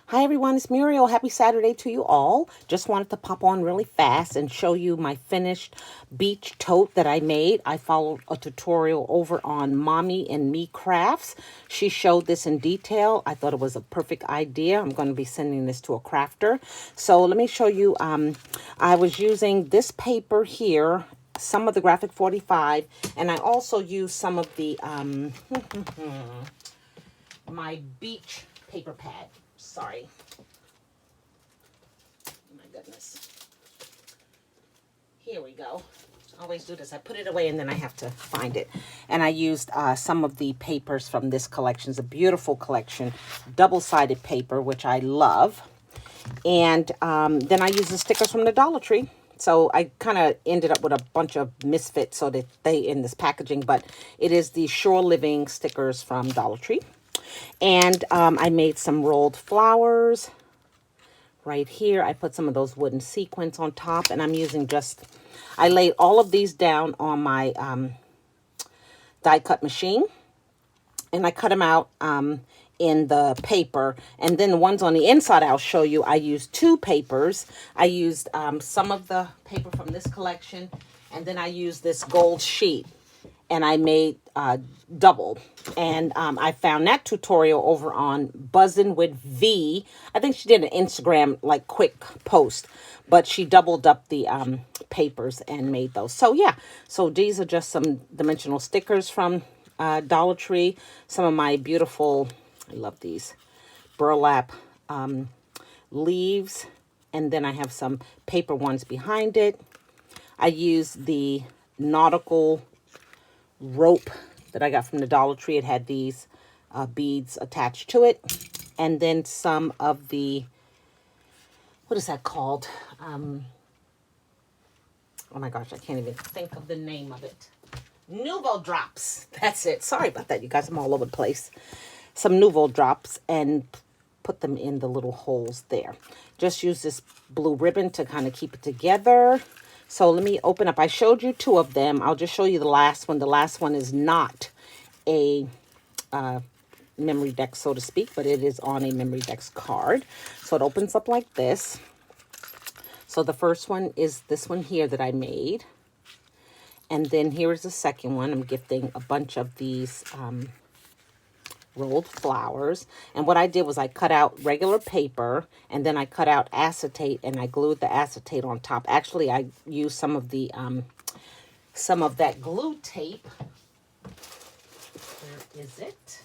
Hi everyone, it's Muriel. Happy Saturday to you all. Just wanted to pop on really fast and show you my finished beach tote that I made. I followed a tutorial over on Mommymecrafts. She showed this in detail. I thought it was a perfect idea. I'm going to be sending this to a crafter. So let me show you. I was using this paper here, some of the Graphic 45, and I also used some of the my beach paper pad. Sorry. My goodness. Here we go. I always do this. I put it away and then I have to find it. And I used some of the papers from this collection. It's a beautiful collection. Double-sided paper, which I love. And then I used the stickers from the Dollar Tree. So I kind of ended up with a bunch of misfits so that they in this packaging. But it is the Shore Living stickers from Dollar Tree. And I made some rolled flowers right here. I put some of those wooden sequins on top, and I'm using I laid all of these down on my die cut machine, and I cut them out in the paper. And then the ones on the inside I'll show you. I used two papers. I used some of the paper from this collection, and then I used this gold sheet. And I made double. And I found that tutorial over on Buzzin' with V. I think she did an Instagram, like, quick post. But she doubled up the papers and made those. So, yeah. So, these are just some dimensional stickers from Dollar Tree. Some of my beautiful, I love these, burlap leaves. And then I have some paper ones behind it. I used the nautical rope that I got from the Dollar Tree. It had these beads attached to it, and then some of the, what is that called? Oh my gosh, I can't even think of the name of it. Nouveau drops. That's it. Sorry about that, you guys. I'm all over the place. Some Nouveau drops, and put them in the little holes there. Just use this blue ribbon to kind of keep it together. So let me open up. I showed you two of them. I'll just show you the last one. The last one is not a Memorydex, so to speak, but it is on a Memorydex card. So it opens up like this. So the first one is this one here that I made. And then here is the second one. I'm gifting a bunch of these rolled flowers. And what I did was I cut out regular paper, and then I cut out acetate, and I glued the acetate on top. Actually, I used some of the some of that glue tape. Where is it?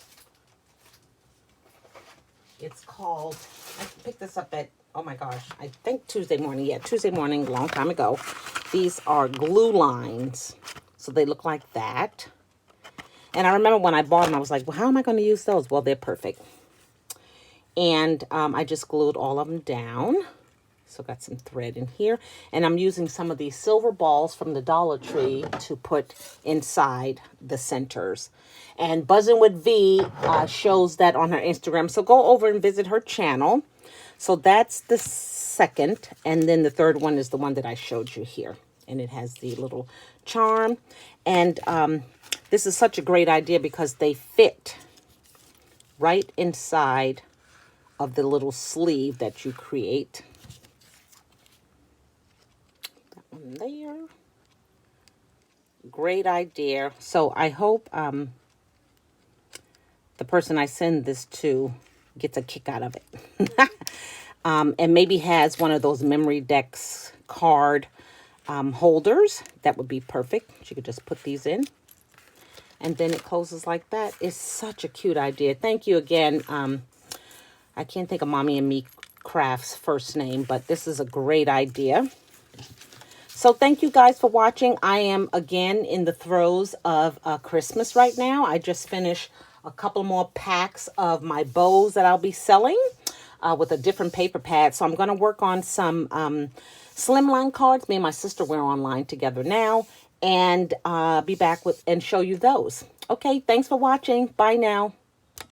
It's called, I picked this up at, oh my gosh, I think Tuesday morning. Yeah, Tuesday morning, a long time ago. These are glue lines. So they look like that. And I remember when I bought them, I was like, well, how am I going to use those? Well, they're perfect. And I just glued all of them down. So got some thread in here. And I'm using some of these silver balls from the Dollar Tree to put inside the centers. And Buzzin' with V shows that on her Instagram. So go over and visit her channel. So that's the second. And then the third one is the one that I showed you here. And it has the little charm. And this is such a great idea because they fit right inside of the little sleeve that you create. That one there. Great idea. So I hope the person I send this to gets a kick out of it. And maybe has one of those Memorydex card holders. That would be perfect. She could just put these in. And then it closes like that. It's such a cute idea. Thank you again. I can't think of Mommymecrafts' first name, but this is a great idea. So thank you guys for watching. I am again in the throes of Christmas right now. I just finished a couple more packs of my bows that I'll be selling with a different paper pad. So I'm going to work on some slimline cards. Me and my sister, we're online together now. And be back with and show you those. Okay, thanks for watching. Bye now.